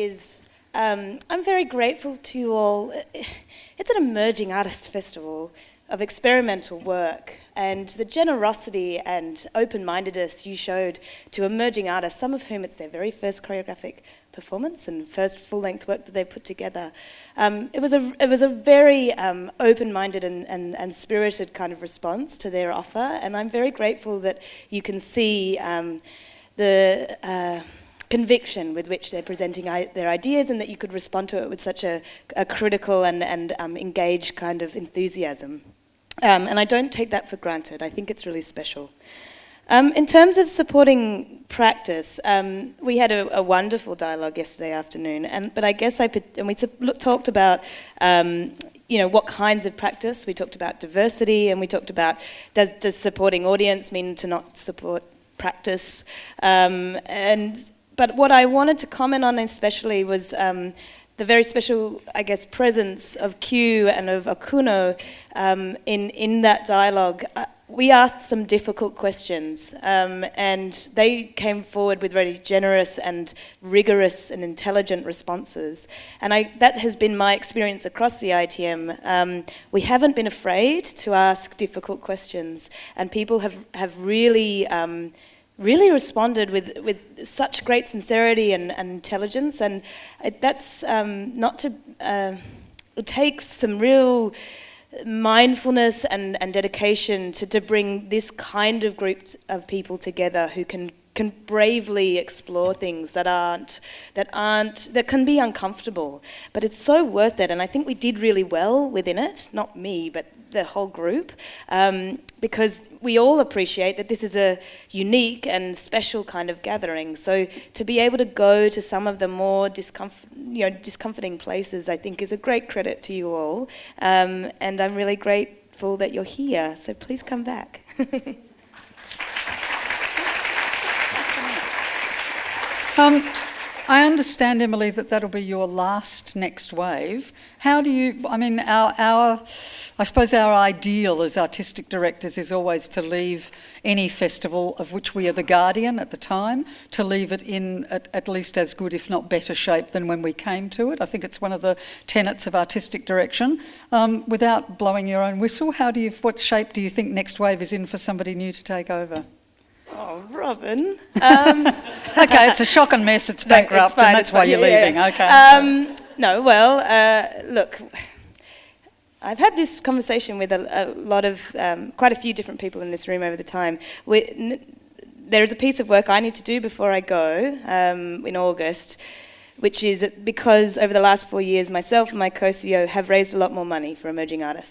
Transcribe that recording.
is I'm very grateful to you all. It's an emerging artists festival of experimental work, and the generosity and open-mindedness you showed to emerging artists, some of whom it's their very first choreographic performance and first full-length work that they put together. It was a very open-minded and spirited kind of response to their offer, and I'm very grateful that you can see the conviction with which they're presenting their ideas, and that you could respond to it with such a critical and engaged kind of enthusiasm. And I don't take that for granted. I think it's really special. In terms of supporting practice, we had a wonderful dialogue yesterday afternoon, but I guess we talked about what kinds of practice. We talked about diversity, and we talked about does supporting audience mean to not support practice, but what I wanted to comment on especially was the very special, I guess, presence of Q and of Okuno in that dialogue. We asked some difficult questions, and they came forward with very generous and rigorous and intelligent responses. And that has been my experience across the ITM. We haven't been afraid to ask difficult questions, and people have really responded with such great sincerity and intelligence, and that's not to. It takes some real mindfulness and dedication to bring this kind of group of people together who can bravely explore things that can be uncomfortable, but it's so worth it. And I think we did really well within it, not me, but the whole group, because we all appreciate that this is a unique and special kind of gathering. So to be able to go to some of the more discomforting places, I think is a great credit to you all, and I'm really grateful that you're here. So please come back. I understand, Emily, that that'll be your last Next Wave. How do you, I suppose our ideal as artistic directors is always to leave any festival of which we are the guardian at the time, to leave it in at least as good, if not better shape than when we came to it. I think it's one of the tenets of artistic direction. Without blowing your own whistle, what shape do you think Next Wave is in for somebody new to take over? Oh, Robin. Okay, it's a shocking mess, it's bankrupt, and that's why you're leaving. Okay. Look, I've had this conversation with a lot of, quite a few different people in this room over the time. There is a piece of work I need to do before I go in August, which is because over the last 4 years, myself and my co-CEO have raised a lot more money for emerging artists